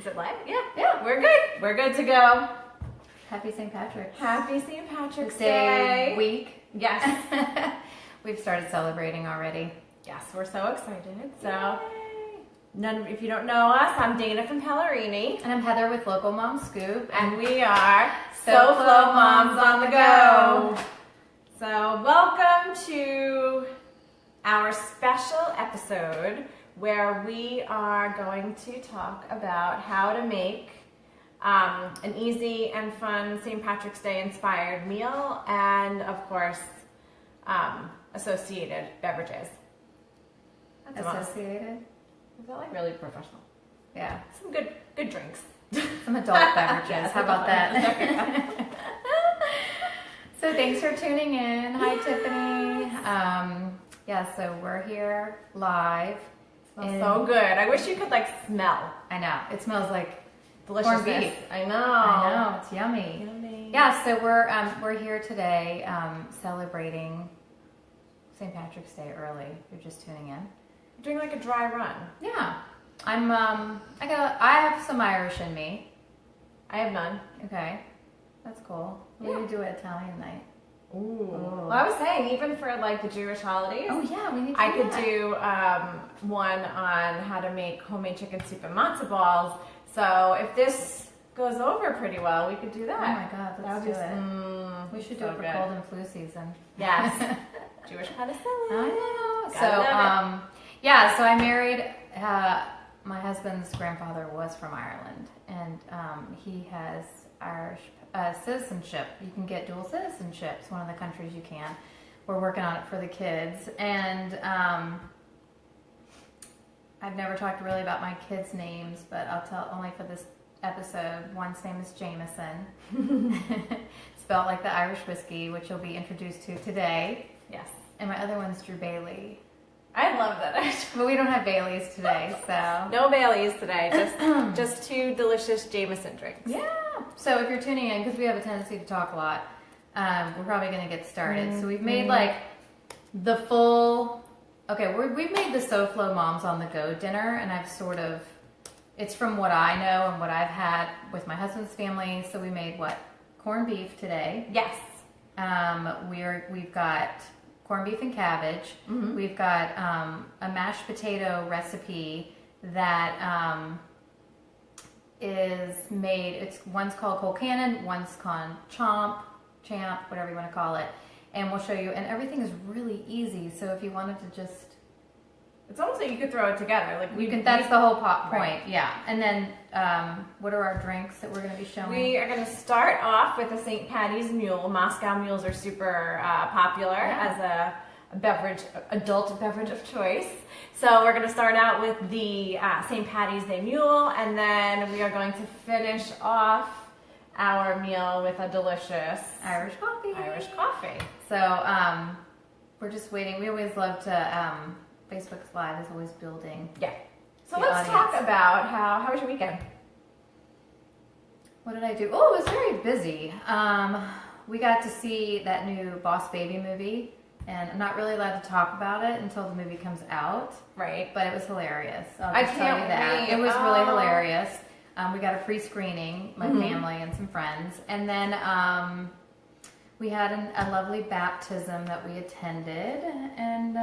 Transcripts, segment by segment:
it live? Yeah. We're good. We're good to go. Happy St. Patrick's. Happy St. Patrick's Day week. Yes. We've started celebrating already. Yes, we're so excited. So, if you don't know us, I'm Dana from Pellerini. And I'm Heather with Local Mom Scoop. And we are SoFlo Moms on the Go. So, welcome to our special episode where we are going to talk about how to make an easy and fun St. Patrick's Day inspired meal and, of course, associated beverages. Associated? Is that like really professional? Yeah. Some good drinks. Some adult beverages. Yes, How about that? So thanks for tuning in. Hi, Tiffany. So we're here live. Smells so good. I wish you could smell. I know. It smells like Deliciousness. corned beef. I know. I know. It's yummy. Yummy. Yeah, so we're here today celebrating St. Patrick's Day early. You're just tuning in. You're doing a dry run. Yeah. I have some Irish in me. I have none. Okay. That's cool. Maybe we do an Italian night. Ooh. Well, I was saying, even for the Jewish holidays. Oh yeah, we need to I do could that. do one on how to make homemade chicken soup and matzo balls. So if this goes over pretty well, we could do that. Oh my God, let's do it. We should do so it for good. cold and flu season. Yes. Jewish penicillin. I know. Gotta So I married, my husband's grandfather was from Ireland, and he has Irish citizenship. You can get dual citizenship. It's one of the countries you can. We're working on it for the kids, and I've never talked really about my kids' names, but I'll tell only for this episode. One's name is Jameson, spelled like the Irish whiskey, which you'll be introduced to today. Yes. And my other one's Drew Bailey. I love that. But we don't have Baileys today, so. No Baileys today, just two delicious Jameson drinks. Yeah. So if you're tuning in, because we have a tendency to talk a lot, we're probably going to get started. So we've made the full, we've made the SoFlo Moms on the Go dinner, and I've it's from what I know and what I've had with my husband's family. So we made corned beef today. Yes. We've got corned beef and cabbage. Mm-hmm. We've got a mashed potato recipe that is made. One's called Colcannon, one's called Champ, whatever you want to call it. And we'll show you. And everything is really easy. So if you wanted to just, it's almost like you could throw it together. That's the whole point. Right. Yeah. And then what are our drinks that we're going to be showing? We are going to start off with a St. Patty's Mule. Moscow Mules are super popular as a adult beverage of choice. So we're going to start out with the St. Patty's Day Mule, and then we are going to finish off our meal with a delicious Irish coffee. So we're just waiting. We always love to, Facebook's Live is always building. Yeah. So let's talk about how was your weekend? What did I do? Oh, it was very busy. We got to see that new Boss Baby movie, and I'm not really allowed to talk about it until the movie comes out. Right. But it was hilarious. I can't tell you that. wait. It was really hilarious. We got a free screening, my family and some friends, and then we had a lovely baptism that we attended, and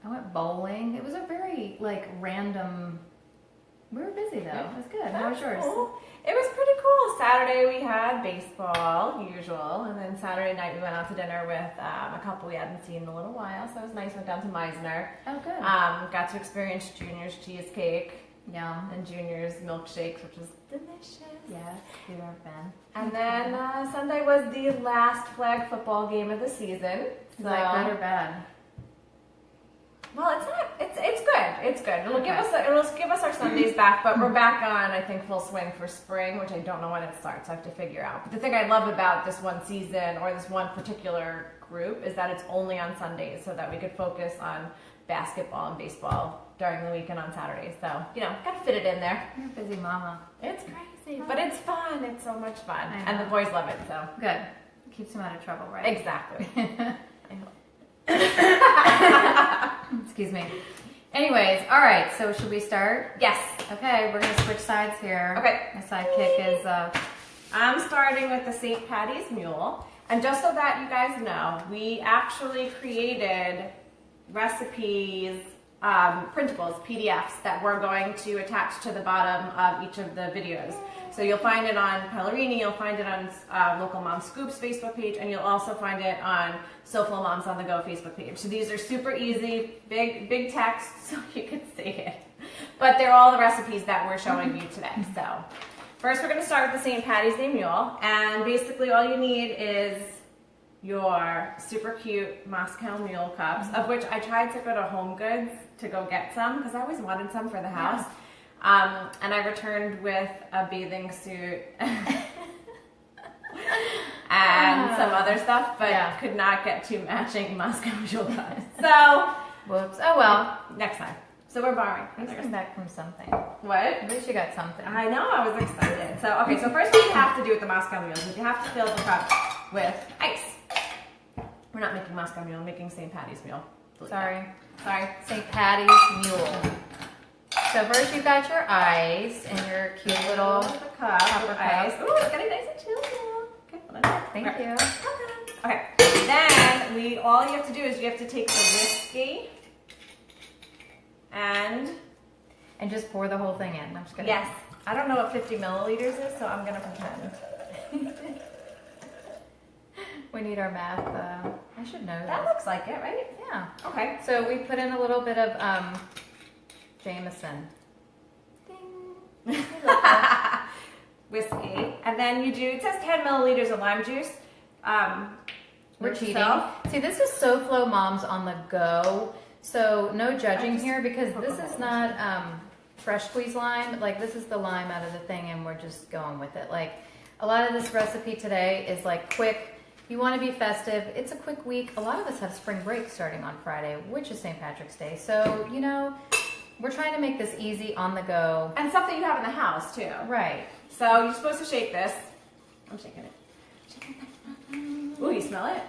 I went bowling. It was a very random. We were busy though. It was good. How was yours? Cool. It was pretty cool. Saturday we had baseball, usual, and then Saturday night we went out to dinner with a couple we hadn't seen in a little while, so it was nice. Went down to Meisner. Oh, good. Got to experience Junior's cheesecake. Yum. And Junior's milkshakes, which was delicious. Yes, we were a fan. And then Sunday was the last flag football game of the season. Is that good or bad? Well, it's not. It's good. It's good. It'll give us our Sundays back, but we're back on, I think, full swing for spring, which I don't know when it starts. I have to figure out. But the thing I love about this one season or this one particular group is that it's only on Sundays, so that we could focus on basketball and baseball during the weekend on Saturdays. So gotta fit it in there. You're a busy mama. It's crazy, but it's fun. It's so much fun, and the boys love it. So good. Keeps them out of trouble, right? Exactly. Excuse me. Anyways, all right. So should we start? Yes. Okay, we're gonna switch sides here. Okay. My sidekick is. I'm starting with the St. Patty's Mule. And just so that you guys know, we actually created recipes, printables, PDFs that we're going to attach to the bottom of each of the videos. So you'll find it on Pellerini, you'll find it on Local Mom Scoops Facebook page, and you'll also find it on SoFlo Moms on the Go Facebook page. So these are super easy, big text, so you can see it. But they're all the recipes that we're showing you today. So first we're going to start with the St. Patty's Day Mule, and basically all you need is your super cute Moscow Mule cups, of which I tried to go to Home Goods to go get some because I always wanted some for the house. And I returned with a bathing suit and some other stuff, but could not get two matching Moscow Mule cups. So, whoops. Oh well. Next time. So we're borrowing. Let's come back from something. What? At least you got something. I know, I was excited. So, okay, so first what you have to do with the Moscow Mules is you have to fill the cup with ice. We're not making Moscow Mule, we're making St. Patty's Mule. Sorry. St. Patty's Mule. So first you've got your ice and your cute little copper ice. cup. Ooh, it's getting nice and chilled now. Okay, hold on. Thank you. Okay, then all you have to do is you have to take the whiskey and just pour the whole thing in. I'm just gonna. Yes. I don't know what 50 milliliters is, so I'm gonna pretend. We need our math. I should know that. Looks like it, right? Yeah. Okay. So we put in a little bit of Jameson. Ding. Whiskey. And then you do, it says 10 milliliters of lime juice. We're cheating. See, this is SoFlo Moms on the Go. So no judging here because this is not fresh squeezed lime. Like this is the lime out of the thing and we're just going with it. Like a lot of this recipe today is like quick. You want to be festive. It's a quick week. A lot of us have spring break starting on Friday, which is St. Patrick's Day. So, you know, we're trying to make this easy on the go. And stuff that you have in the house too. Right. So you're supposed to shake this. I'm shaking it. Ooh, you smell it?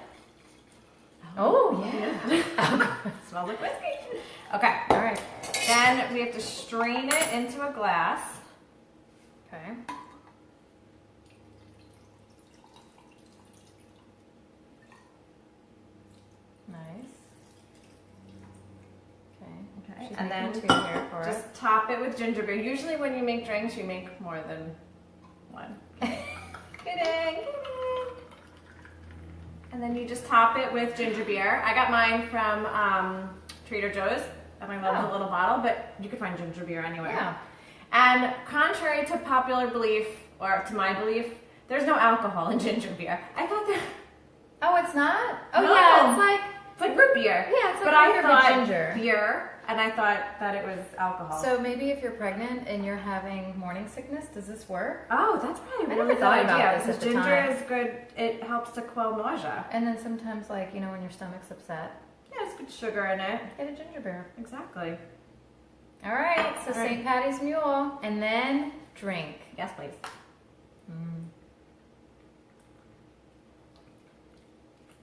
Oh, yeah. Smells like whiskey. Okay. All right. Then we have to strain it into a glass. Okay. Nice. Okay. She's and then two here for just us. top it with ginger beer. Usually when you make drinks, you make more than one. Kidding. And then you just top it with ginger beer. I got mine from Trader Joe's, and I love the little bottle, but you can find ginger beer anywhere. Yeah. And contrary to popular belief, or to my belief, there's no alcohol in ginger beer. I thought that... Oh, it's not? Oh, No. yeah, it's like root beer. Yeah, it's like but I regular thought ginger. beer, and I thought that it was alcohol. So maybe if you're pregnant and you're having morning sickness, does this work? Oh, that's probably I a really never good thought about idea. this Because at the ginger time. is good. It helps to quell nausea. And then sometimes, like, you know, when your stomach's upset, Yeah, there's good sugar in it. get a ginger beer. Exactly. All right, so All right. St. Patty's Mule, and then drink. Yes, please.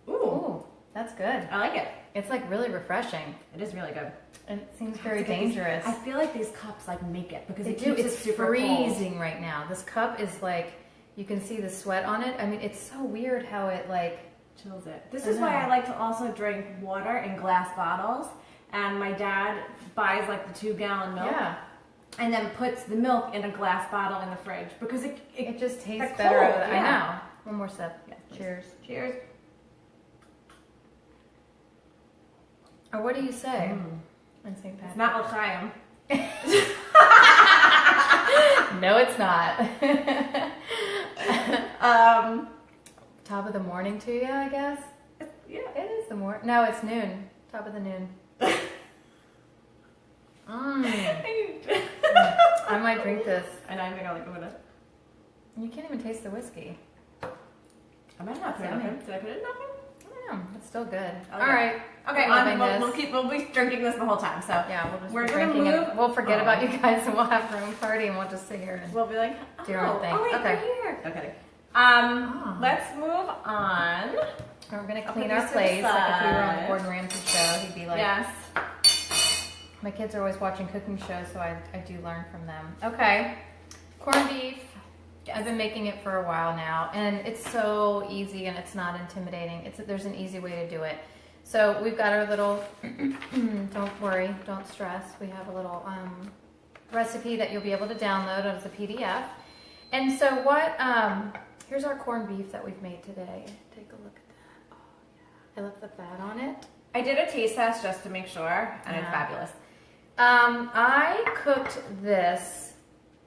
Ooh, Ooh, that's good. I like it. It's like really refreshing. It is really good. And it seems very dangerous. I feel like these cups like make it because They it do. keeps It's it super cold. freezing right now. This cup is like, you can see the sweat on it. I mean, it's so weird how it like Chills it. This is why I like to also drink water in glass bottles. And my dad buys like the 2-gallon milk. Yeah. And then puts the milk in a glass bottle in the fridge because It just tastes like better. cold, I yeah. know. One more sip. Yes, please. Cheers. Cheers. Or what do you say? In St. It's Patrick's? not l'chaim. No, it's not. Top of the morning to you, I guess. Yeah. It is the morning. No, it's noon. Top of the noon. I might drink this. And I think I like it with it. You can't even taste the whiskey. I might not put it in nothing. Did I put it in nothing? I don't know. It's still good. Okay. All right. Okay, I'm loving this. we'll be drinking this the whole time. So Yeah, we'll just We're be gonna drinking move- and we'll forget about you guys and we'll have our own party and we'll just sit here and we'll be like, Do your own thing. Oh wait, Okay. we're here. Okay. Oh. Let's move on. we're gonna I'll clean put our these to the plates. Like if we were on side. Gordon Ramsay's show, he'd be like, Yes. My kids are always watching cooking shows, so I do learn from them. Okay, corned beef. I've been making it for a while now, and it's so easy and it's not intimidating. There's an easy way to do it. So we've got our little, don't worry, don't stress. We have a little recipe that you'll be able to download as a PDF. And so here's our corned beef that we've made today. Take a look at that. Oh yeah, I left the fat on it. I did a taste test just to make sure, and it's fabulous. I cooked this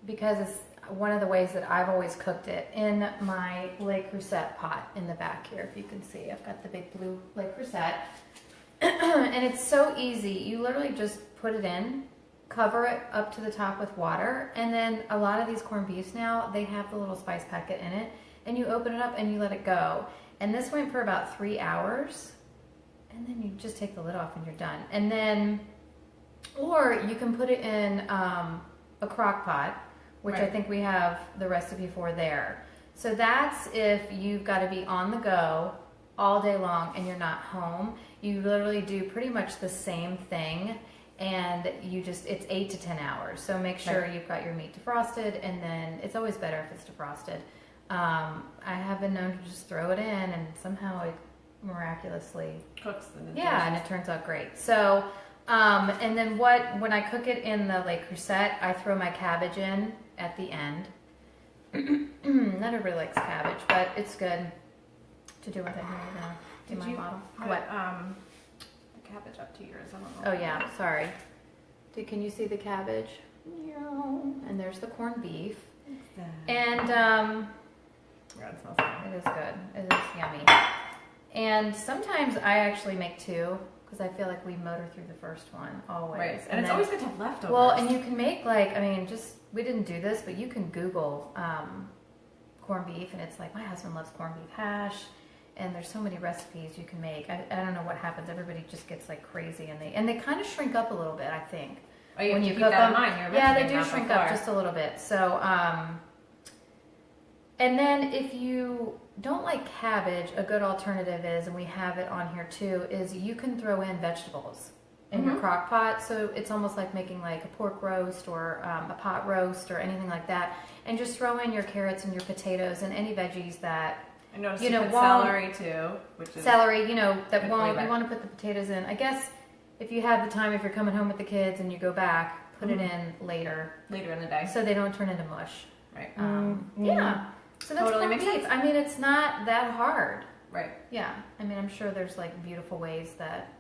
because it's one of the ways that I've always cooked it in my Le Creuset pot in the back here. If you can see, I've got the big blue Le Creuset. And it's so easy. You literally just put it in, cover it up to the top with water, and then a lot of these corned beefs now, they have the little spice packet in it, and you open it up and you let it go. And this went for about 3 hours, and then you just take the lid off and you're done. And then, or you can put it in a crock pot, which I think we have the recipe for there. So that's if you've got to be on the go all day long and you're not home. You literally do pretty much the same thing, and it's 8 to 10 hours. So make sure you've got your meat defrosted, and then it's always better if it's defrosted. I have been known to just throw it in, and somehow it miraculously cooks the dish. Yeah, and it turns out great. So, and then when I cook it in the Le Creuset, I throw my cabbage in at the end. Not everybody likes cabbage, but it's good to do with it. Here we go. My bottle. What? The cabbage up to yours. I don't know. Oh yeah, sorry. Can you see the cabbage? And there's the corned beef. And God, it smells good. it is good. It is yummy. And sometimes I actually make two, because I feel like we motor through the first one always. Right. And it's always good to have leftovers. Well, and you can make we didn't do this, but you can Google corned beef, and it's like, my husband loves corned beef hash, and there's so many recipes you can make. I don't know what happens. Everybody just gets like crazy, and they kind of shrink up a little bit, I think. Oh, you when have you to cook keep that them. in mind. Yeah, they do shrink up just a little bit. So, and then if you don't like cabbage, a good alternative is, and we have it on here too, is you can throw in vegetables in your crock pot. So it's almost like making like a pork roast or a pot roast or anything like that. And just throw in your carrots and your potatoes and any veggies that, I noticed you put celery too. Celery, you want to put the potatoes in. I guess if you have the time, if you're coming home with the kids and you go back, put it in later in the day. So they don't turn into mush. Right. Yeah. So that's totally corned makes beef. sense. I mean, it's not that hard. Right. Yeah. I mean, I'm sure there's like beautiful ways that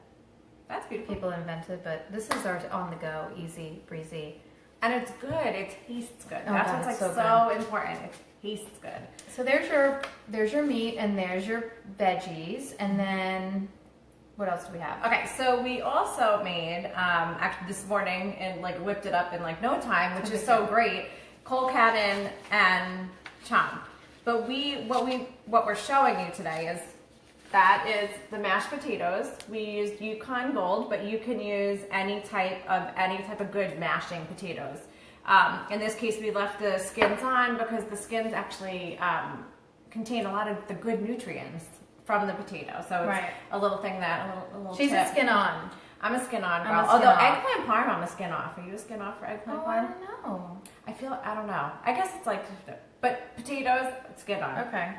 That's beautiful. people invented, but this is ours on the go, easy, breezy. And it's good. It tastes good. Oh, That's God, what's it's so important. It tastes good. So there's your meat, and there's your veggies, and then what else do we have? Okay, so we also made actually this morning and like whipped it up in like no time, which is so great. Colcannon and chomp. But what we're showing you today is the mashed potatoes. We used Yukon Gold, but you can use any type of good mashing potatoes. In this case, we left the skins on because the skins actually contain a lot of the good nutrients from the potato. So it's a little thing a little She's tip. a skin on. I'm a skin on girl. I'm a skin Although off. eggplant parm, I'm a skin off. Are you a skin off for eggplant I parm? don't know. I don't know. I guess it's like, but potatoes, skin on. Okay.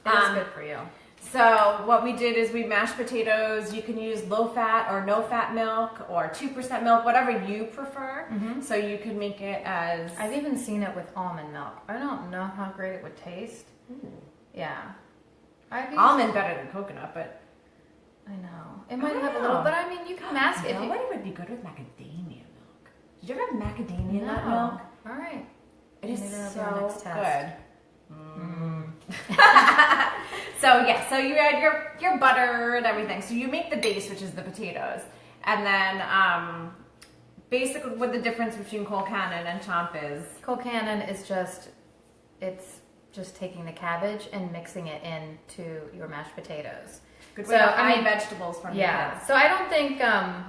It is good for you. So what we did is we mashed potatoes. You can use low fat or no fat milk or 2% milk, whatever you prefer. So you can make it as... I've even seen it with almond milk. I don't know how great it would taste. Yeah. Almond better than coconut, but... I know. It might have a little, but I mean, you can mask it. Nobody would be good with macadamia milk. Did you ever have macadamia nut milk? All right. It is Maybe that'll be so our next test. good. So you add your butter and everything. So you make the base, which is the potatoes, and then basically what the difference between Colcannon and chomp is. Colcannon is just taking the cabbage and mixing it into your mashed potatoes. Good way to hide vegetables from your kids. So I don't think the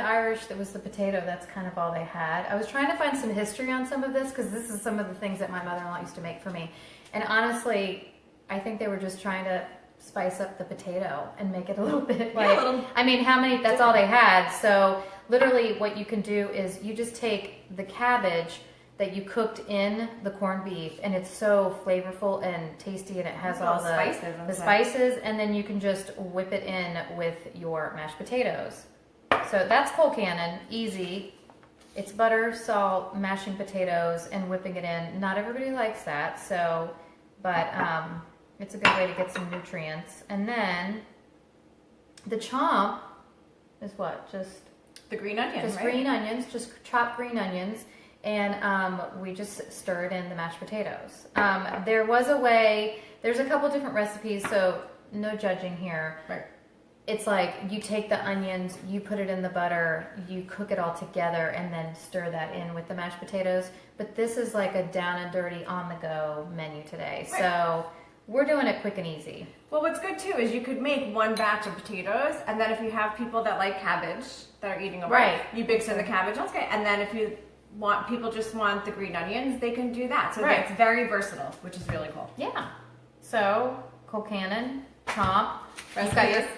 Irish, that was the potato, that's kind of all they had. I was trying to find some history on some of this because this is some of the things that my mother-in-law used to make for me. And honestly, I think they were just trying to spice up the potato and make it a little bit like, I mean, that's all they had. So literally what you can do is you just take the cabbage that you cooked in the corned beef, and it's so flavorful and tasty, and it has all the spices, and then you can just whip it in with your mashed potatoes. So that's cold cannon, easy. It's butter, salt, mashing potatoes, and whipping it in. Not everybody likes that, so, but it's a good way to get some nutrients. And then the chomp is what? Just the green onions, just right? green onions, just chopped green onions. And we just stirred in the mashed potatoes. There was a way, there's a couple different recipes, so no judging here. Right. It's like you take the onions, you put it in the butter, you cook it all together, and then stir that in with the mashed potatoes. But this is like a down and dirty, on the go menu today. Right. So we're doing it quick and easy. Well, what's good too is you could make one batch of potatoes, and then if you have people that like cabbage that are eating a right, you mix in the cabbage. Okay, and then if you people just want the green onions, they can do that. So right, it's very versatile, which is really cool. Yeah. So cold cannon, chomp.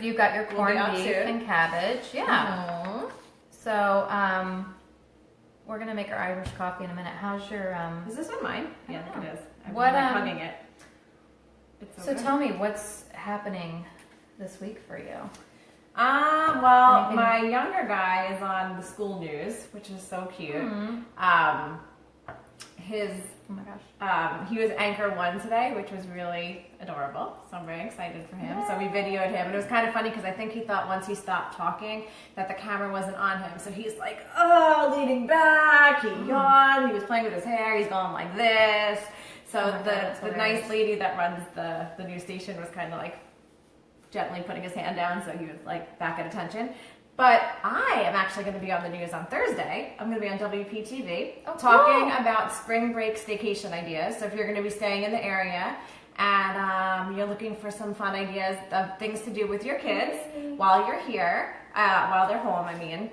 You've got your corned beef and cabbage. Yeah. Mm-hmm. So we're gonna make our Irish coffee in a minute. How's your Is this one mine? Yeah, I think it is. I'm what hugging it. It's so tell me what's happening this week for you. Well, my younger guy is on the school news, which is so cute. Mm-hmm. Oh my gosh. He was anchor 1 today, which was really adorable. So I'm very excited for him. Yay. So we videoed him, and it was kind of funny because I think he thought once he stopped talking that the camera wasn't on him. So he's like, leaning back. He yawned. He was playing with his hair. He's going like this. So the nice lady that runs the news station was kind of like gently putting his hand down, so he was like back at attention. But I am actually going to be on the news on Thursday. I'm going to be on WPTV talking about spring break staycation ideas. So if you're going to be staying in the area and you're looking for some fun ideas of things to do with your kids while you're here, while they're home,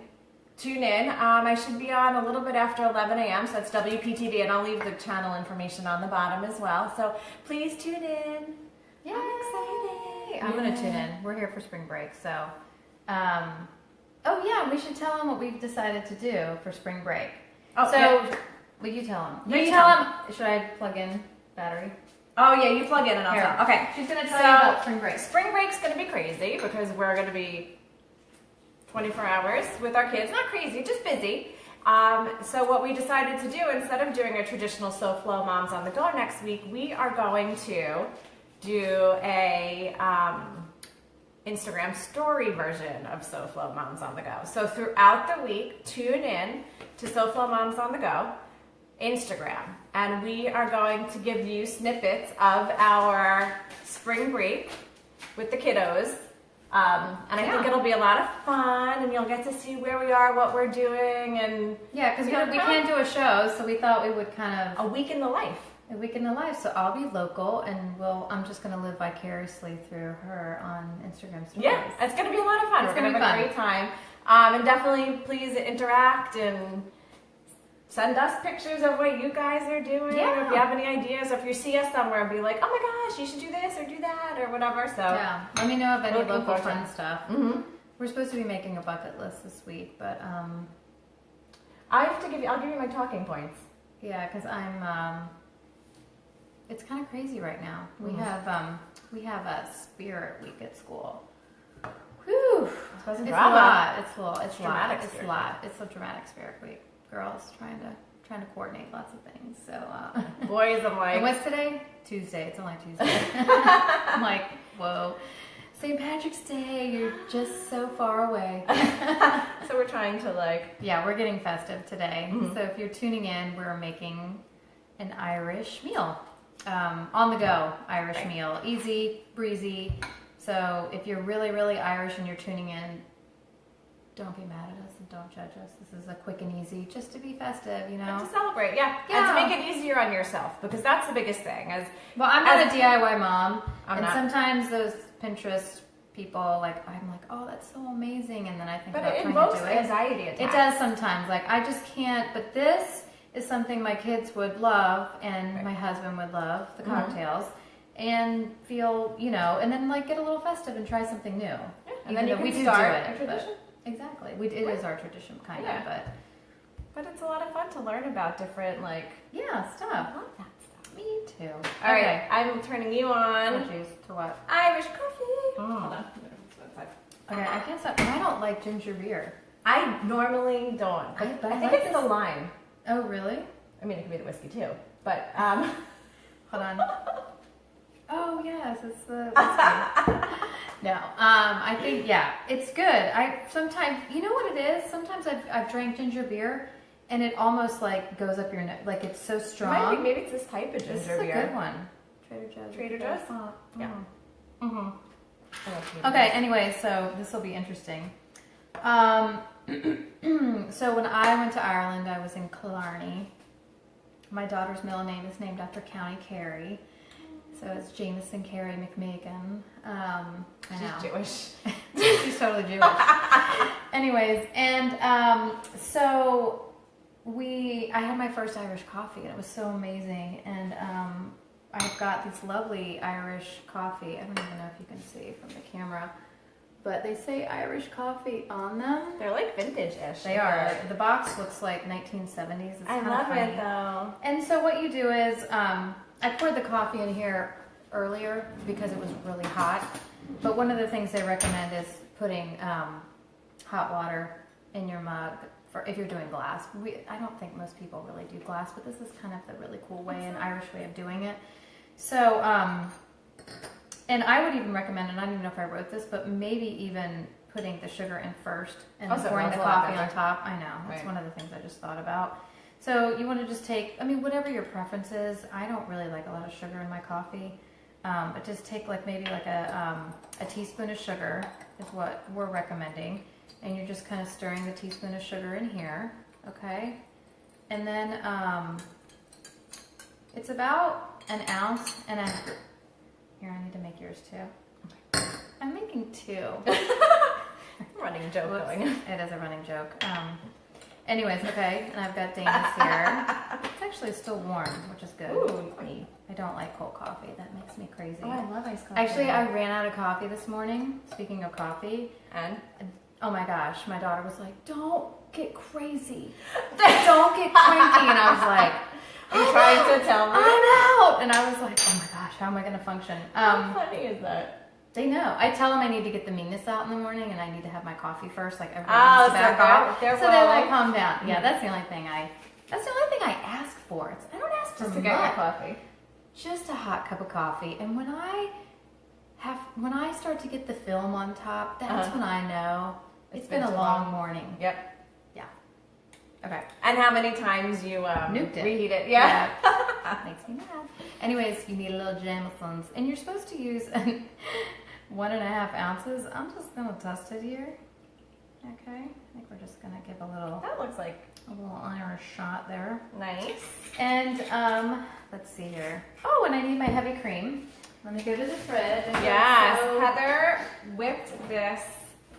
tune in. I should be on a little bit after 11 a.m., so that's WPTV, and I'll leave the channel information on the bottom as well. So please tune in. Yay. I'm excited. I'm going to tune in. We're here for spring break, so... oh yeah, we should tell them what we've decided to do for spring break. Oh, so, yeah. Will you tell them? You tell them. Should I plug in battery? Oh yeah, you plug in and I'll tell. Okay. She's going to tell you about spring break. Spring break's going to be crazy because we're going to be 24 hours with our kids. Not crazy, just busy. So what we decided to do, instead of doing a traditional SoFlo Moms on the Go next week, we are going to do a Instagram story version of SoFlo Moms on the Go. So throughout the week, tune in to SoFlo Moms on the Go Instagram, and we are going to give you snippets of our spring break with the kiddos. And I think it'll be a lot of fun, and you'll get to see where we are, what we're doing, and yeah, because we can't do a show, so we thought we would kind of a week in the life. A week in the life. So I'll be local, and I'm just going to live vicariously through her on Instagram stories. Yeah, it's going to be a lot of fun. We're going to have a great time. And definitely please interact and send us pictures of what you guys are doing. Yeah. Or if you have any ideas, or if you see us somewhere, be like, oh my gosh, you should do this or do that or whatever. So yeah, let me know of any local fun to stuff. Mm-hmm. We're supposed to be making a bucket list this week, but I'll give you my talking points. Yeah, because it's kind of crazy right now. We have a spirit week at school. Whew. It's a lot. It's a lot. It's a lot. It's a dramatic spirit week. Girls trying to coordinate lots of things. So boys, I'm like, and what's today? Tuesday. It's only Tuesday. I'm like, whoa. St. Patrick's Day, you're just so far away. So we're trying to yeah, we're getting festive today. Mm-hmm. So if you're tuning in, we're making an Irish meal. On the go Irish meal, easy breezy. So if you're really, really Irish and you're tuning in, don't be mad at us and don't judge us. This is a quick and easy, just to be festive, you know. And to celebrate, yeah. And to make it easier on yourself, because that's the biggest thing. I'm not a DIY mom, and sometimes those Pinterest people, I'm like, oh, that's so amazing, and then I think about trying to do it. But it invokes anxiety attacks. It does sometimes. I just can't. But this is something my kids would love, and my husband would love, the cocktails, and feel, and then get a little festive and try something new. Yeah. And then you can start a tradition. Exactly. It is our tradition, kind of, but it's a lot of fun to learn about different, like, stuff. I love that stuff. Me too. All right, I'm turning you on. Oh, jeez. To what? Irish coffee. Hold on. Okay, I can't stop. I don't like ginger beer. I normally don't. But I think it's the lime. Oh, really? I mean, it could be the whiskey too. But hold on. Oh yes, it's the whiskey. No, I think it's good. I sometimes, you know what it is? Sometimes I've drank ginger beer, and it almost like goes up your nose. Like it's so strong. Maybe it's this type of ginger beer. This is a good one. Trader Joe's. Yeah. Mhm. Okay. Anyway, so this will be interesting. So when I went to Ireland, I was in Killarney. My daughter's middle name is named after County Kerry. So it's Jameson Carey McMagan. I know. She's Jewish. She's totally Jewish. Anyways, and so I had my first Irish coffee, and it was so amazing. And I've got this lovely Irish coffee. I don't even know if you can see from the camera, but they say Irish coffee on them. They're like vintage-ish. They are. The box looks like 1970s. It's I love it though. And so what you do is, I poured the coffee in here earlier because it was really hot. But one of the things they recommend is putting hot water in your mug for if you're doing glass. I don't think most people really do glass, but this is kind of the really cool way, an Irish way of doing it. So, and I would even recommend, and I don't even know if I wrote this, but maybe even putting the sugar in first and then pouring the coffee on top. I know. That's one of the things I just thought about. So you want to just take, whatever your preference is. I don't really like a lot of sugar in my coffee. But just take like maybe like a teaspoon of sugar is what we're recommending. And you're just kind of stirring the teaspoon of sugar in here. Okay. And then it's about an ounce and a... Here, I need to make yours too. I'm making two. Running joke going. It is a running joke. Anyways, okay, and I've got Dana's here. It's actually still warm, which is good. Ooh, I don't like cold coffee. That makes me crazy. Oh, I love iced coffee. Actually, I ran out of coffee this morning. Speaking of coffee. And? Oh my gosh, my daughter was like, don't get crazy. Don't get cranky. And I was like, are you trying to tell me? I'm out. And I was like, oh my gosh, how am I going to function? How funny is that? They know. I tell them I need to get the meanness out in the morning, and I need to have my coffee first. Like everybody needs to back off. So they like calm down. Yeah, that's the only thing I ask for. I don't ask for just much. To get your coffee. Just a hot cup of coffee. And when I start to get the film on top, that's when I know it's been a long morning. Yep. Yeah. Okay. And how many times you nuked it. Reheat it? Yeah. Makes me mad. Anyways, you need a little Jameson's, and you're supposed to use 1.5 ounces. I'm just gonna test it here. Okay. I think we're just gonna give a little. That looks like a little Irish shot there. Nice. And let's see here. Oh, and I need my heavy cream. Let me go to the fridge. Yes, Heather whipped this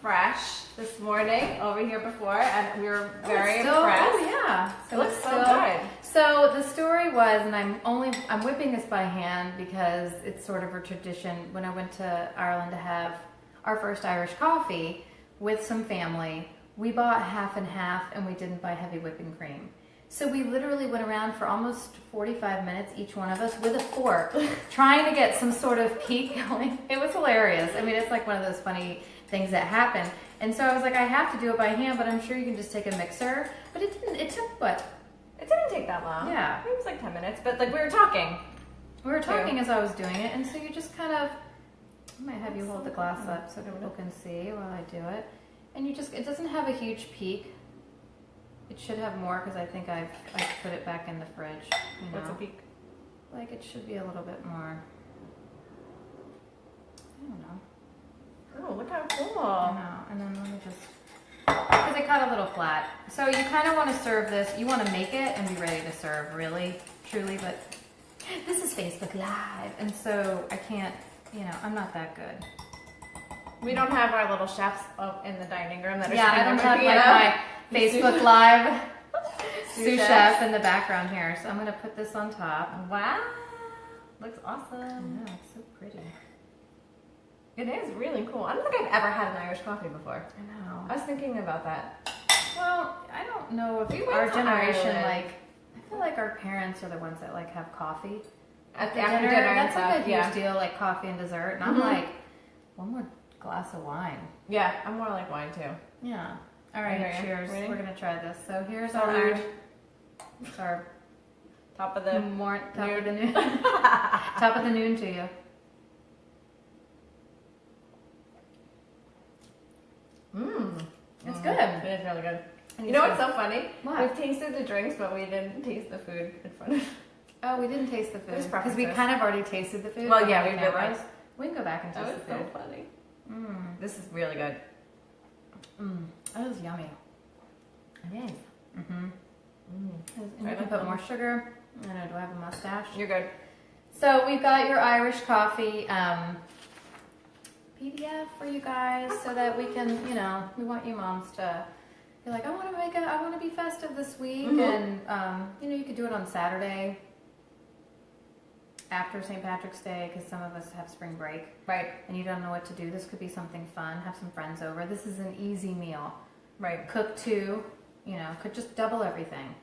fresh this morning over here before, and we were very impressed. Oh yeah, so it looks so good. So the story was, and I'm whipping this by hand because it's sort of a tradition. When I went to Ireland to have our first Irish coffee with some family, we bought half and half, and we didn't buy heavy whipping cream. So we literally went around for almost 45 minutes, each one of us, with a fork, trying to get some sort of peak going. It was hilarious. I mean, it's like one of those funny things that happen. And so I was like, I have to do it by hand, but I'm sure you can just take a mixer. But it didn't. It took what? It didn't take that long. Yeah. It was like 10 minutes, but like we were talking. We were talking as I was doing it, and so you just kind of, I might have you hold the glass up so people can see while I do it. And you just, it doesn't have a huge peak. It should have more because I think I've put it back in the fridge. You know? What's a peak? Like it should be a little bit more. I don't know. Oh, look how cool. I know. And then let me just, because it cut a little flat. So you kind of want to serve this. You want to make it and be ready to serve, really, truly. But this is Facebook Live, and so I can't. I'm not that good. We don't have our little chefs in the dining room that are I don't have like my Facebook Live sous chef in the background here. So I'm going to put this on top. Wow. Looks awesome. I know, it's so pretty. It is really cool. I don't think I've ever had an Irish coffee before. I know. I was thinking about that. Well, I don't know if We went our to generation, Ireland. like, I feel like our parents are the ones that, like, have coffee. After dinner. dinner and That's stuff, like a huge yeah. deal, like coffee and dessert. And I'm like, one more glass of wine. Yeah, I'm more like wine too. Yeah. All right, Okay, cheers. ready? We're going to try this. So here's So our top of the top of the noon. Top of the noon to you. It's good. It is really good. And You know what's so funny? What? We've tasted the drinks, but we didn't taste the food in front of us. Oh, we didn't taste the There's food because we preferences. kind of already tasted the food. Well, on yeah, the we did, cameras. like- We can go back and That taste was the so food. funny. Mm. This is really good. That was yummy. It is. And I you can like put them. more sugar. I don't know, do I have a mustache? You're good. So we've got your Irish coffee PDF for you guys so that we can, you know, we want you moms to be like, I want to be festive this week. And, you know, you could do it on Saturday after St. Patrick's Day because some of us have spring break. Right. And you don't know what to do. This could be something fun. Have some friends over. This is an easy meal. Right. Cook two, you know, could just double everything.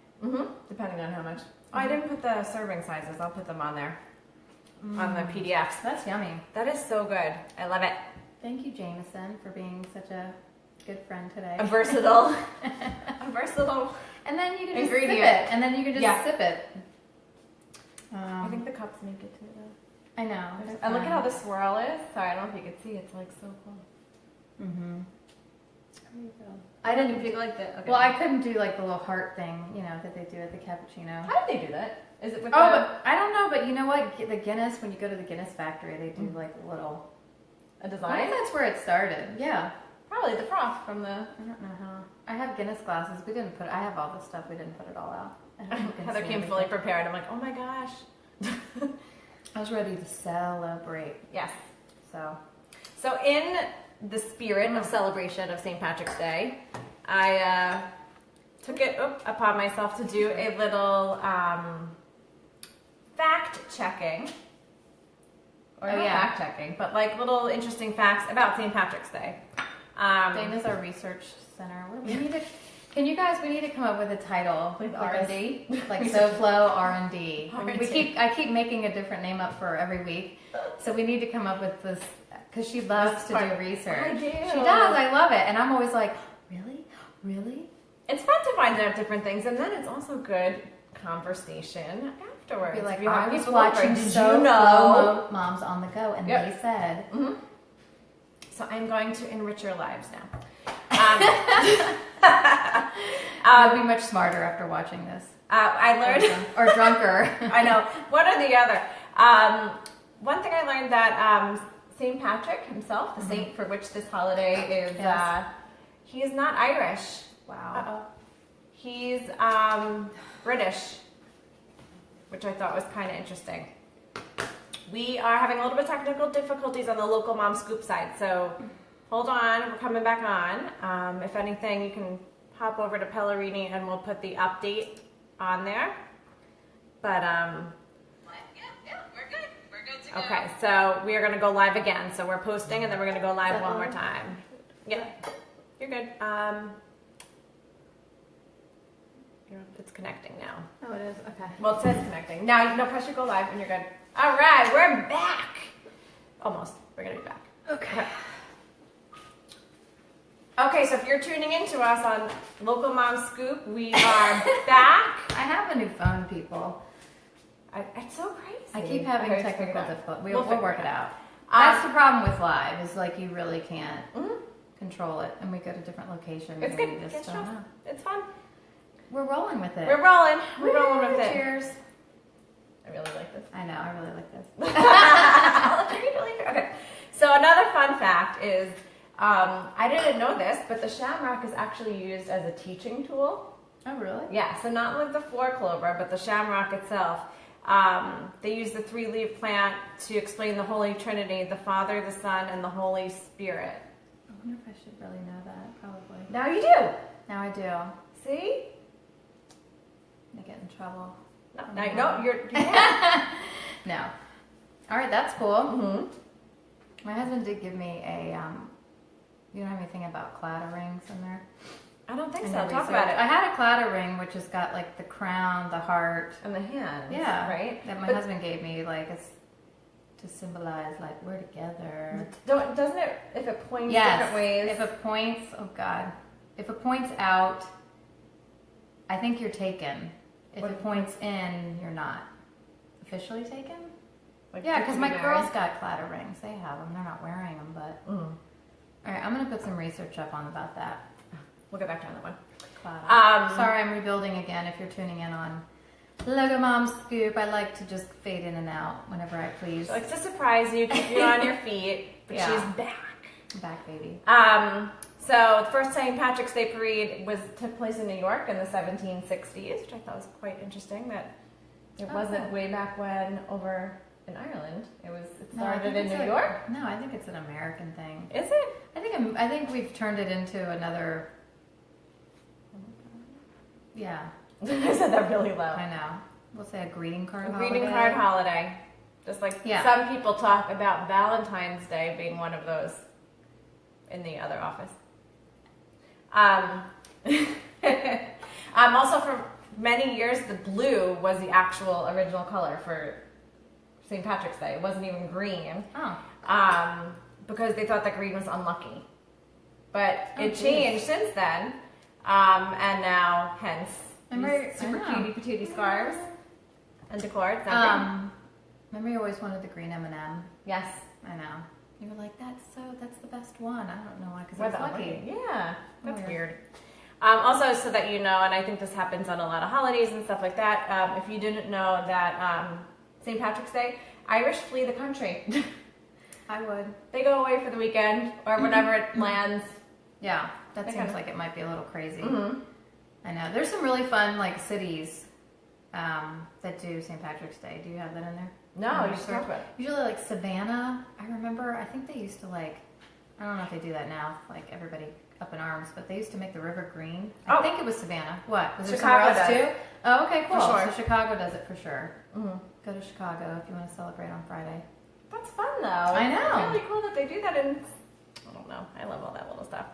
Depending on how much. Oh, I didn't put the serving sizes. I'll put them on there. On the PDFs. That's yummy. That is so good. I love it. Thank you, Jameson, for being such a good friend today. A versatile. And then you can just ingredient. sip it. And then you can just Yeah. sip it. I think the cups make it too, though. I know. And look at how the swirl is. Sorry, I don't know if you can see. It's like so cool. I didn't If you like that. Okay. Well, I couldn't do like the little heart thing, you know, that they do at the cappuccino. How did they do that? Is it with Oh, the, but I don't know. But you know what? The Guinness, when you go to the Guinness factory, they do like a little. a I design? think that's where it started. Yeah. Probably the froth from the. I don't know how. I have Guinness glasses. We didn't put. I have all this stuff. We didn't put it all out. I hope you can Heather see came everything. fully prepared. I'm like, oh my gosh. I was ready to celebrate. Yes. So in the spirit of celebration of St. Patrick's Day, I took it upon myself to do a little fact checking. Or not fact checking, but like little interesting facts about St. Patrick's Day. Dana's our research center. We need to. Can you guys? We need to come up with a title, Like R&D, like SoFlo R&D. R&D. I keep making a different name up for every week, so we need to come up with this because she loves to do research. I do. She does. I love it, and I'm always like, really. It's fun to find out different things, and then it's also good conversation afterwards. Be like, If you have I was people over, watching did SoFlo you know? Moms on the Go, and Yep. they said, So I'm going to enrich your lives now. "I'll be much smarter after watching this." I learned, or drunker. I know, one or the other. One thing I learned that St. Patrick himself, the saint for which this holiday is, Yes. he is not Irish. Wow. He's British, which I thought was kind of interesting. We are having a little bit of technical difficulties on the local mom scoop side, so hold on, we're coming back on. If anything, you can hop over to Pellerini and we'll put the update on there. But Yeah, we're good. We're good to go. okay, so we are going to go live again. So we're posting and then we're going to go live Is that one more on? time. Yeah, you're good. It's connecting now. Oh, it is. Okay. Well, it says connecting. Now, no pressure, go live, and you're good. All right, we're back. Almost. We're going to be back. Okay. Okay, so if you're tuning in to us on Local Mom Scoop, we are back. I have a new phone, people. It's so crazy. I keep having Okay, technical figure it out. difficulties. We'll We'll figure work it it out. out. That's the problem with live, is like you really can't Mhm. control it. And we go to different locations. It's and good. we Get just don't stressed. know. It's fun. We're rolling with it. We're rolling. We're rolling with it. Cheers. I really like this. I know, I really like this. Okay. So another fun fact is, I didn't know this, but the shamrock is actually used as a teaching tool. Oh, really? Yeah, so not like the floor clover, but the shamrock itself. They use the three-leaf plant to explain the Holy Trinity, the Father, the Son, and the Holy Spirit. I wonder if I should really know that. Probably. Now you do. Now I do. I'm See? gonna get in trouble. No, you're yeah. No. All right, that's cool. Mm-hmm. My husband did give me a, you don't have anything about clatter rings in there? I don't think In so. your Talk research? about it. I had a clatter ring, which has got like the crown, the heart. And the hands. Yeah. Right? That my But husband gave me, like, it's to symbolize, like, we're together. doesn't it, if it points Yes. different ways? If it points, oh God. If it points out, I think you're taken. If What- it points in, you're not. Officially taken? like, Yeah, you because could my be girls married. got clatter rings. They have them. They're not wearing them, but. Mm. All right, I'm going to put some research up on about that. We'll get back to that one. Clatter. Sorry, I'm rebuilding again if you're tuning in on Logo Mom Scoop. I like to just fade in and out whenever I please. She likes to surprise you, keep you on your feet, but Yeah. she's back. I'm back, baby. So the first St. Patrick's Day parade took place in New York in the 1760s, which I thought was quite interesting. That it wasn't way back when over in Ireland. It started in New York. No, I think it's an American thing. Is it? I think we've turned it into another. Yeah, I said that really low. I know. We'll say a greeting card. A holiday. greeting card holiday. Just like some people talk about Valentine's Day being one of those in the other office. Also, for many years, the blue was the actual original color for St. Patrick's Day. It wasn't even green. Oh. Because they thought that green was unlucky. But it changed since then. And now, hence, these super cutie patootie scarves and decor. Remember you always wanted the green M&M? Yes. I know. You were like, that's the best one. I don't know why, because Why it's the lucky. Yeah, that's Weird. weird. Also, so that you know, and I think this happens on a lot of holidays and stuff like that, if you didn't know that St. Patrick's Day, Irish flee the country. I would. They go away for the weekend or whenever it lands. Yeah, that Okay. seems like it might be a little crazy. Mm-hmm. I know. There's some really fun like cities that do St. Patrick's Day. Do you have that in there? No, you should talk about it. Usually like Savannah. I remember. I think they used to like. I don't know if they do that now. Like everybody up in arms, but they used to make the river green. I think it was Savannah. What was there Chicago somewhere else too? Oh, okay, cool. For sure. So Chicago does it for sure. Mm-hmm. Go to Chicago if you want to celebrate on Friday. That's fun though. I know. It's really cool that they do that, and I don't know. I love all that little stuff.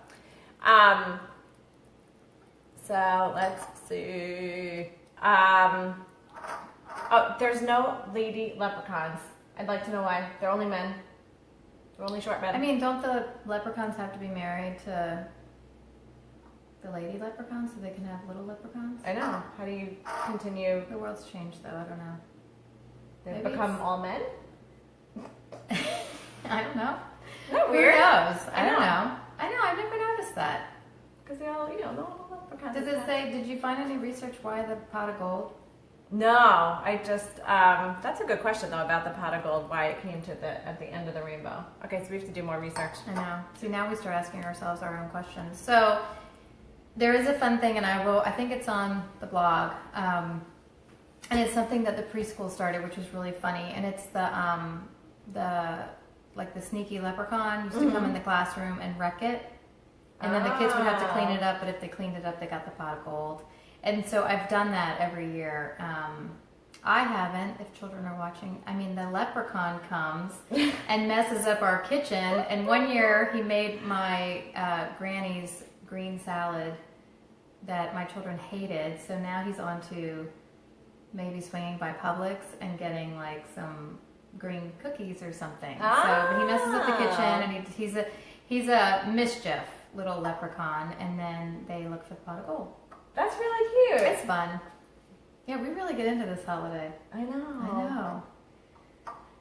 So let's see. Oh, there's no lady leprechauns. I'd like to know why. They're only men. They're only short men. I mean, don't the leprechauns have to be married to the lady leprechauns so they can have little leprechauns? I know. How do you continue? The world's changed though. I don't know. They Maybe become it's- all men? I don't know. Isn't that Who weird? knows? I don't know. know. I know. I've never noticed that. Because they all, the little leprechauns. Does it say? Did you find any research why the pot of gold? No, I just, that's a good question though about the pot of gold, why it came to at the end of the rainbow. Okay, so we have to do more research. I know. See, now we start asking ourselves our own questions. So there is a fun thing, and I think it's on the blog, and it's something that the preschool started, which was really funny, and it's the sneaky leprechaun used to come in the classroom and wreck it, and then the kids would have to clean it up, but if they cleaned it up, they got the pot of gold. And so I've done that every year. I haven't, if children are watching. I mean, the leprechaun comes and messes up our kitchen. And one year he made my granny's green salad that my children hated. So now he's on to maybe swinging by Publix and getting like some green cookies or something. So he messes up the kitchen, and he's a mischief little leprechaun. And then they look for the pot of gold. That's really cute. It's fun. Yeah, we really get into this holiday. I know. I know.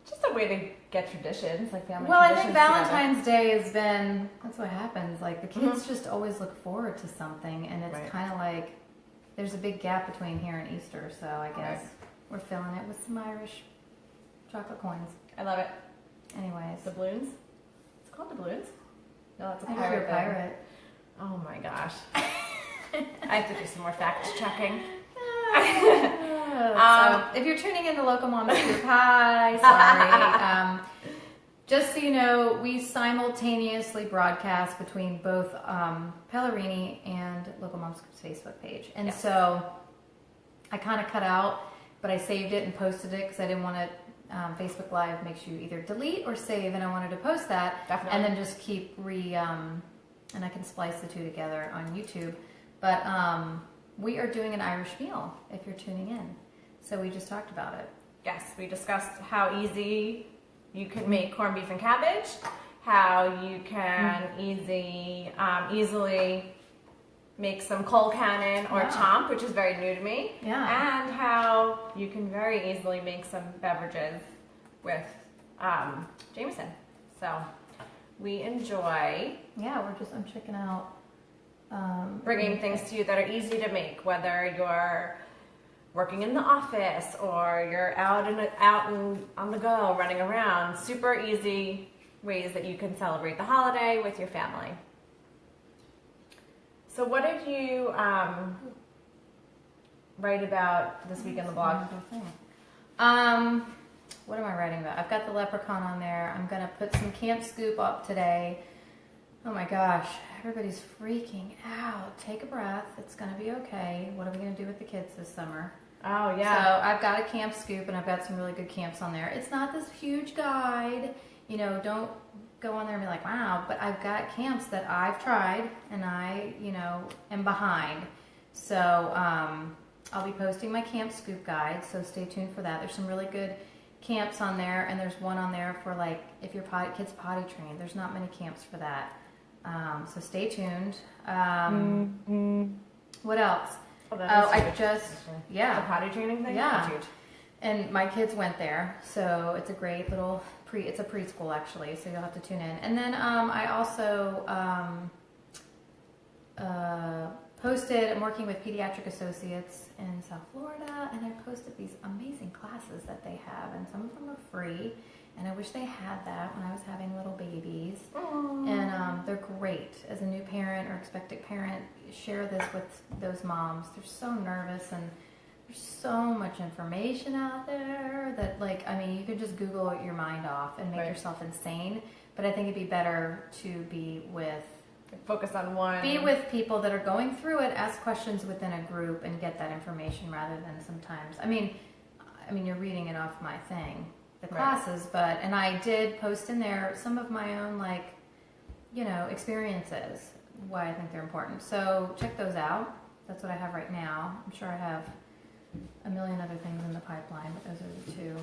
Just a way to get traditions, like family Well, I traditions think Valentine's Day has been, that's what happens. Like, the kids just always look forward to something, and it's kind of like there's a big gap between here and Easter, so I guess we're filling it with some Irish chocolate coins. I love it. Anyways. Doubloons? It's called doubloons? No, that's a I think pirate. you're a pirate. Oh my gosh. I have to do some more fact checking. So if you're tuning in to Local Mom Scoop, hi, sorry. Just so you know, we simultaneously broadcast between both Pellerini and Local Mom Scoop's Facebook page. And so I kind of cut out, but I saved it and posted it because I didn't want to Facebook Live makes you either delete or save, and I wanted to post that. Definitely. And then just keep and I can splice the two together on YouTube. But we are doing an Irish meal if you're tuning in. So we just talked about it. Yes, we discussed how easy you can make corned beef and cabbage, how you can easily make some cold cannon or chomp, which is very new to me, and how you can very easily make some beverages with Jameson. So we enjoy I'm checking out bringing things to you that are easy to make, whether you're working in the office or you're out and on the go, running around. Super easy ways that you can celebrate the holiday with your family. So what did you write about this week in the blog? What am I writing about? I've got the Leprechaun on there. I'm going to put some Camp Scoop up today. Oh my gosh, everybody's freaking out. Take a breath. It's going to be okay. What are we going to do with the kids this summer? Oh, yeah. So I've got a Camp Scoop, and I've got some really good camps on there. It's not this huge guide. You know, don't go on there and be like, wow. But I've got camps that I've tried, and I, am behind. So I'll be posting my Camp Scoop guide, so stay tuned for that. There's some really good camps on there, and there's one on there for, like, if your kids potty trained. There's not many camps for that. So stay tuned. What else? The potty training thing? Yeah. That's huge. And my kids went there, so it's a great little it's a preschool actually, so you'll have to tune in. And then I also posted, I'm working with Pediatric Associates in South Florida, and I posted these amazing classes that they have, and some of them are free. And I wish they had that when I was having little babies. Aww. And they're great. As a new parent or expectant parent, share this with those moms. They're so nervous, and there's so much information out there that, you can just Google your mind off and make yourself insane. But I think it'd be better to be with people that are going through it, ask questions within a group, and get that information rather than sometimes. I mean, you're reading it off my thing. The classes, and I did post in there some of my own, experiences, why I think they're important. So check those out. That's what I have right now. I'm sure I have a million other things in the pipeline, but those are the two.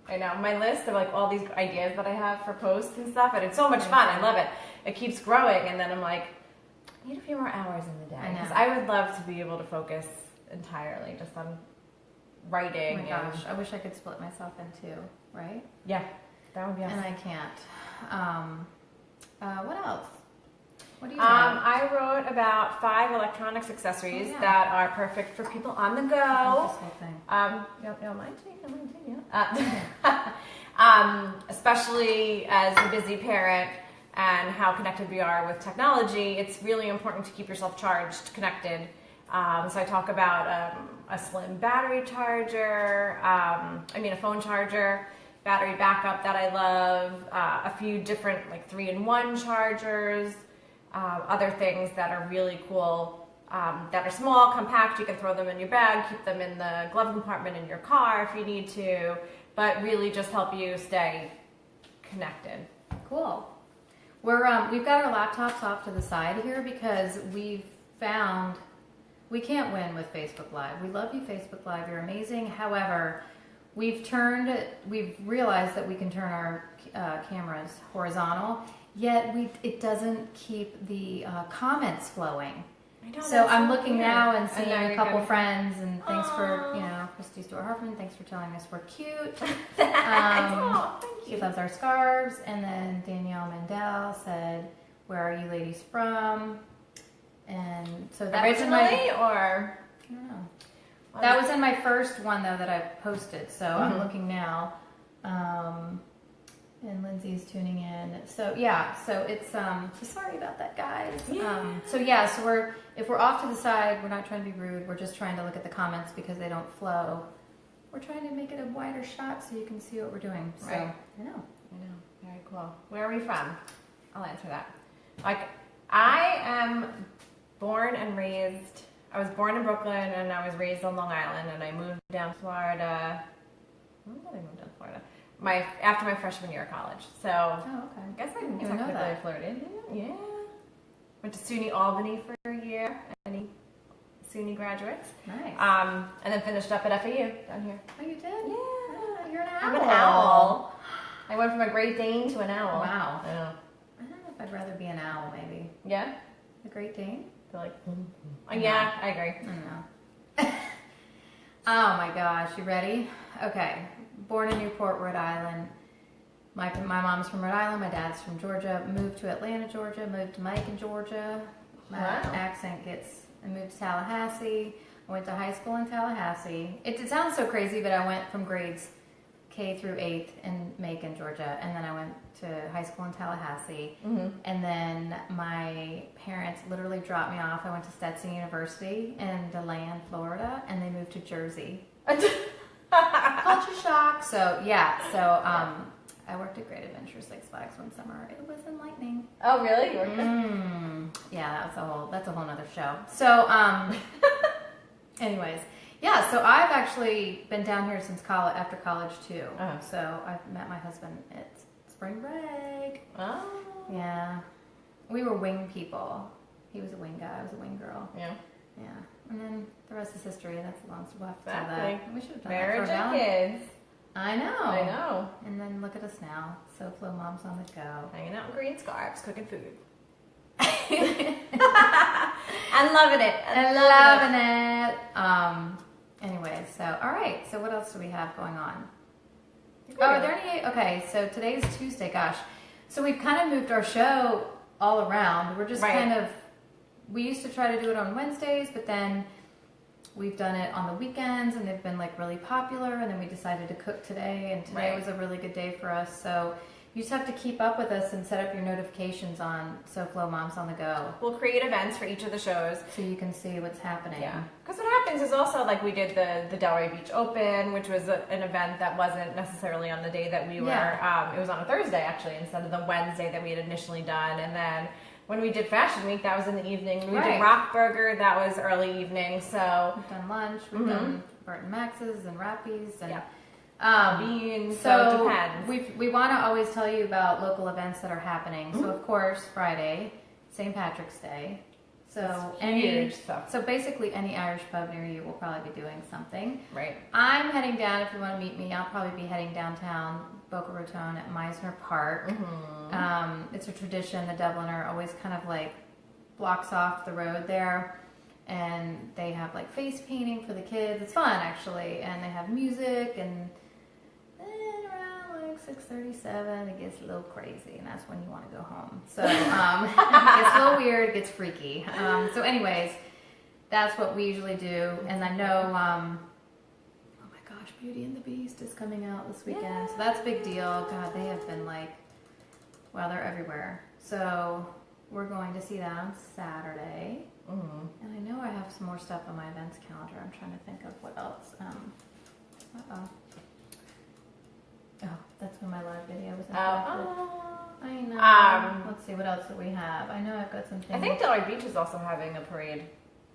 I know. My list of all these ideas that I have for posts and stuff, and it's so much fun. I love it. It keeps growing, and then I'm like, I need a few more hours in the day. Because I would love to be able to focus entirely just on writing. Oh my gosh, I wish I could split myself in two, right? Yeah, that would be awesome. And I can't. What else? What do you I wrote about 5 electronics accessories that are perfect for people on the go. This whole thing. Mine too, especially as a busy parent and how connected we are with technology, it's really important to keep yourself charged, connected. So I talk about a slim battery charger, a phone charger, battery backup that I love, a few different 3-in-1 chargers, other things that are really cool, that are small, compact. You can throw them in your bag, keep them in the glove compartment in your car if you need to, but really just help you stay connected. Cool. We've got our laptops off to the side here because we've found we can't win with Facebook Live. We love you, Facebook Live. You're amazing. However, we've realized that we can turn our cameras horizontal, yet it doesn't keep the comments flowing. So I'm looking now and seeing a couple friends, and thanks for, Christy Stewart-Hartman, thanks for telling us we're cute. Thank She you. loves our scarves. And then Danielle Mandel said, where are you ladies from? And so that was in my, Originally, or? I don't know. That was in my first one, though, that I posted. So I'm looking now. And Lindsay's tuning in. So yeah, so it's so sorry about that, guys. So if we're off to the side, we're not trying to be rude. We're just trying to look at the comments because they don't flow. We're trying to make it a wider shot so you can see what we're doing. So Right. I know. Very cool. Where are we from? I'll answer that. I am born and raised. I was born in Brooklyn and I was raised on Long Island, and I moved down to Florida. When did I move down to Florida? after my freshman year of college. So Oh, okay. I guess I didn't even know technically that. flirted. Yeah. Went to SUNY Albany for a year. Any SUNY graduates. Nice. And then finished up at FAU down here. Oh, you did? Yeah. Oh, you're an owl. I'm an owl. I went from a Great Dane to an owl. Wow. I know. I don't know if I'd rather be an owl, maybe. Yeah? The Great Dane? They're like, yeah, I agree. I don't know. Oh my gosh, you ready? Okay. Born in Newport, Rhode Island. My mom's from Rhode Island, my dad's from Georgia. Moved to Atlanta, Georgia. Moved to Macon, Georgia. My accent I moved to Tallahassee. I went to high school in Tallahassee. It sounds so crazy, but I went from grades K through 8th in Macon, Georgia, and then I went to high school in Tallahassee. Mm-hmm. And then my parents literally dropped me off. I went to Stetson University in DeLand, Florida, and they moved to Jersey. Culture shock. So yeah, I worked at Great Adventure Six Flags one summer. It was enlightening. Oh, really? Yeah, that's a whole nother show. So anyways. Yeah, so I've actually been down here since college, after college too. Uh-huh. So I've met my husband at spring break. Oh. Yeah. We were wing people. He was a wing guy, I was a wing girl. Yeah. Yeah. And then the rest is history. That's a long story. We'll have to tell Exactly. that. We should have done Marriage that for and kids. I know. I know. And then look at us now. SoFlo moms on the go. Hanging out in green scarves, cooking food. I'm loving it. Anyway, so all right. So what else do we have going on? Oh, are there any? Okay, so today's Tuesday. Gosh, so we've kind of moved our show all around. We're just kind of. We used to try to do it on Wednesdays, but then we've done it on the weekends, and they've been like really popular. And then we decided to cook today, and today was a really good day for us. So you just have to keep up with us and set up your notifications on SoFlo Moms on the Go. We'll create events for each of the shows. So you can see what's happening. Yeah. Because what happens is also, like, we did the Delray Beach Open, which was an event that wasn't necessarily on the day that we were, it was on a Thursday, actually, instead of the Wednesday that we had initially done. And then when we did Fashion Week, that was in the evening. When we did Rock Burger, that was early evening. So we've done lunch, we've done Burton Max's and Rappies and beans, so it depends. We want to always tell you about local events that are happening. So of course, Friday, St. Patrick's Day. So huge stuff. So basically, any Irish pub near you will probably be doing something. Right. I'm heading down. If you want to meet me, I'll probably be heading downtown Boca Raton at Meisner Park. It's a tradition. The Dubliner always kind of like blocks off the road there. And they have like face painting for the kids. It's fun actually. And they have music, and then around like 6:37 it gets a little crazy, and that's when you want to go home. So it gets a little weird, it gets freaky. So anyways, that's what we usually do. And I know oh my gosh, Beauty and the Beast is coming out this weekend. So that's a big deal. God, they have been like, well, they're everywhere. So we're going to see that on Saturday. And I know I have some more stuff on my events calendar. I'm trying to think of what else. Oh, that's when my live video was. I know. Let's see, what else do we have? I know I've got some things. I think Delray Beach is also having a parade.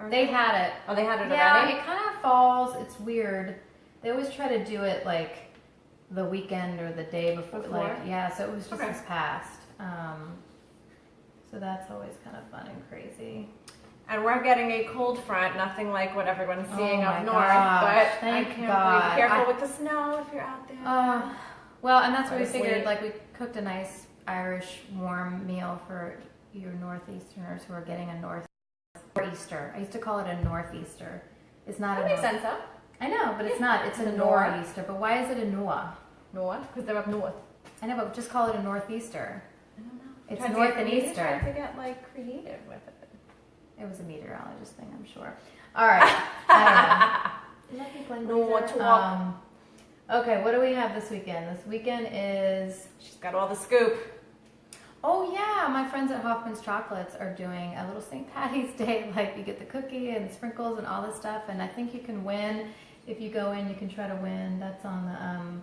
They had it. Oh, they had it yeah, already? it kind of falls. It's weird. They always try to do it like the weekend or the day before. Like, yeah, so it was just this past. So that's always kind of fun and crazy. And we're getting a cold front, nothing like what everyone's seeing up north. Gosh, but thank I can't God. be careful with the snow if you're out there. Well, and that's what we Honestly. figured. Like, we cooked a nice Irish warm meal for your Northeasterners who are getting a Northeaster. I used to call it a Northeaster. It's not That a makes sense, though. I know, but it's not. It's a Northeaster. But why is it a Noah? North? Because they're up north. I know, but just call it a Northeaster. I don't know. It's Tried to North get and creative, Easter. Tried to get, like, creative with it. It was a meteorologist thing, I'm sure. All right. I don't know. Let me play laser. Okay, what do we have this weekend? This weekend is... She's got all the scoop. Oh, yeah. My friends at Hoffman's Chocolates are doing a little St. Patty's Day. Like, you get the cookie and sprinkles and all this stuff. And I think you can win. If you go in, you can try to win. That's on the...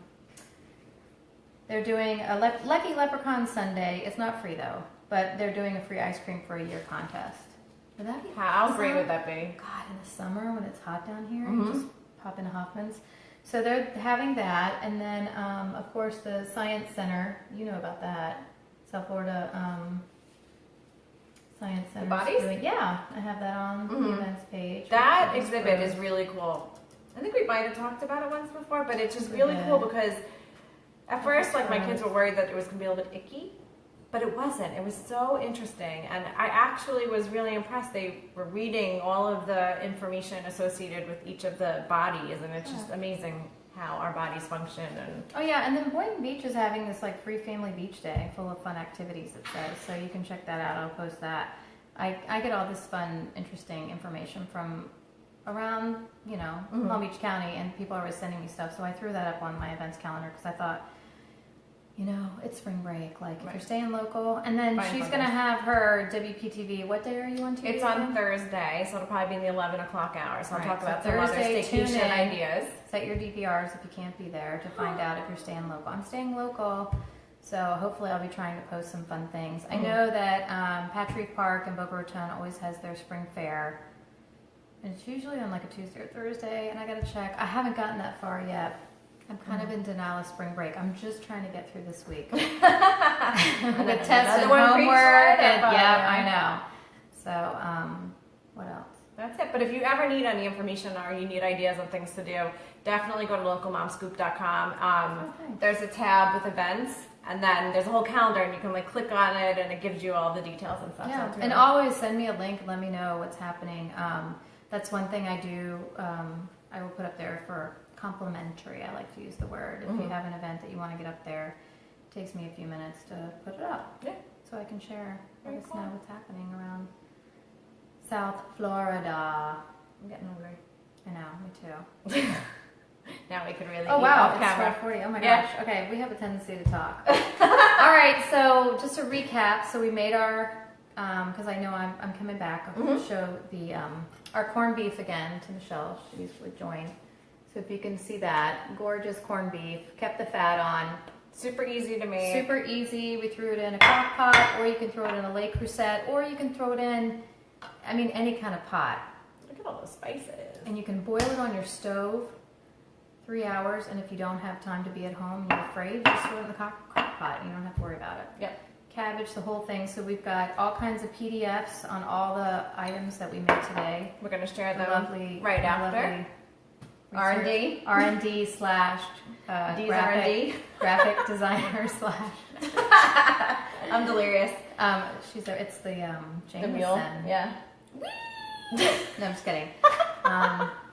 They're doing a Lucky Leprechaun Sunday. It's not free, though. But they're doing a free ice cream for a year contest. Would that be How great would that be? God, in the summer when it's hot down here, you just pop into Hoffman's. So they're having that, and then of course the Science Center. You know about that, South Florida Science Center. Bodies? Yeah, I have that on the events page. That which exhibit gross. is really cool. I think we might have talked about it once before, but it's just really cool because at first, like, my kids were worried that it was going to be a little bit icky, but it wasn't. It was so interesting, and I actually was really impressed. They were reading all of the information associated with each of the bodies, and it's just amazing how our bodies function. And Oh yeah, and then Boynton Beach is having this like free family beach day full of fun activities, it says, so you can check that out. I'll post that. I get all this fun, interesting information from around, you know, Palm Beach County, and people are always sending me stuff, so I threw that up on my events calendar because I thought, you know, it's spring break, like if you're staying local. And then she's going to have her WPTV. What day are you on TV? it's on Thursday, so it'll probably be in the 11 o'clock hour, so I'll talk about some other Thursday, tune staycation in. ideas. Set your DVRs if you can't be there to find out if you're staying local. I'm staying local, so hopefully I'll be trying to post some fun things. I know that Patrick Park and Boca Raton always has their spring fair. And it's usually on like a Tuesday or Thursday, and I gotta check. I haven't gotten that far yet. I'm kind of in denial of spring break. I'm just trying to get through this week. With tests and homework, and yeah, I know. So, what else? That's it. But if you ever need any information or you need ideas on things to do, definitely go to localmomscoop.com. There's a tab with events, and then there's a whole calendar, and you can like click on it, and it gives you all the details and stuff. Yeah, So and always send me a link and let me know what's happening. That's one thing I do. I will put up there for complimentary. I like to use the word. If you have an event that you want to get up there, it takes me a few minutes to put it up. Yeah. So I can share, Very let us cool. know what's happening around South Florida. I'm getting hungry. I know, me too. Now we can really Oh eat wow, off it's camera. 12:40. Oh my Yeah. gosh. Okay, we have a tendency to talk. All right, so just to recap, so we made our, because I know I'm coming back. I'll show the our corned beef again to Michelle. She usually join. So if you can see that, gorgeous corned beef. Kept the fat on. Super easy to make. Super easy. We threw it in a crock pot, or you can throw it in a Le Creuset, or you can throw it in, I mean, any kind of pot. Look at all the spices. And you can boil it on your stove 3 hours, and if you don't have time to be at home and you're afraid, just throw it in the crock pot. You don't have to worry about it. Yep. Cabbage, the whole thing. So we've got all kinds of PDFs on all the items that we made today. We're going to share them Lovely, right after. R&D. R&D slash D's R&D. graphic designer slash. I'm delirious. She's there. It's the The Jameson. mule. Yeah. No, I'm just kidding.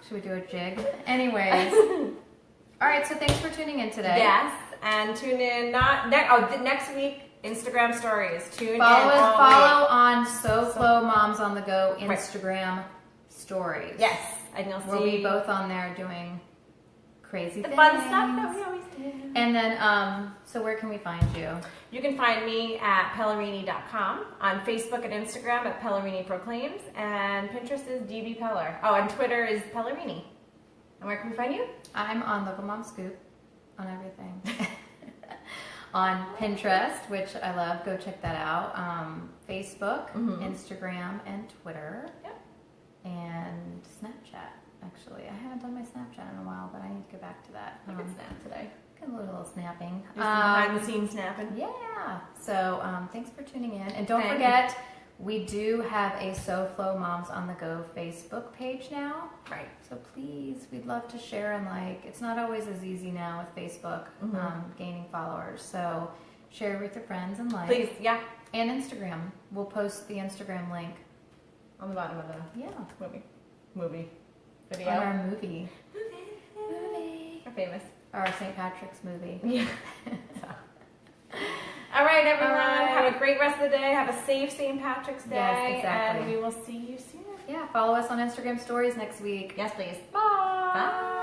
Should we do a jig? Anyways. All right, so thanks for tuning in today. Yes, and tune in next week, Instagram stories. Tune Follow in. us. Follow on SoFlo Moms on the Go Instagram stories. Yes, and you'll We'll see be both on there doing crazy the things. fun stuff that we always do. And then, so where can we find you? You can find me at Pellerini.com, on Facebook and Instagram at Pellerini Proclaims, and Pinterest is DB Peller. Oh, and Twitter is Pellerini. And where can we find you? I'm on Local Mom Scoop on everything. On Pinterest, which I love. Go check that out. Facebook, Instagram, and Twitter. Yep. And Snapchat, actually. I haven't done my Snapchat in a while, but I need to get back to that. I can snap today. Got a little snapping. Do some behind the scenes snapping. Yeah. So thanks for tuning in. And don't Thank forget, we do have a SoFlo Moms on the Go Facebook page now. Right. So please, we'd love to share and like. It's not always as easy now with Facebook gaining followers. So share with your friends and like. Please, yeah. And Instagram. We'll post the Instagram link. On the bottom of the movie video. On our movie. We're famous. Our St. Patrick's movie. Yeah. All right, everyone. All right. Have a great rest of the day. Have a safe St. Patrick's Day. Yes, exactly. And we will see you soon. Yeah, follow us on Instagram stories next week. Yes, please. Bye. Bye.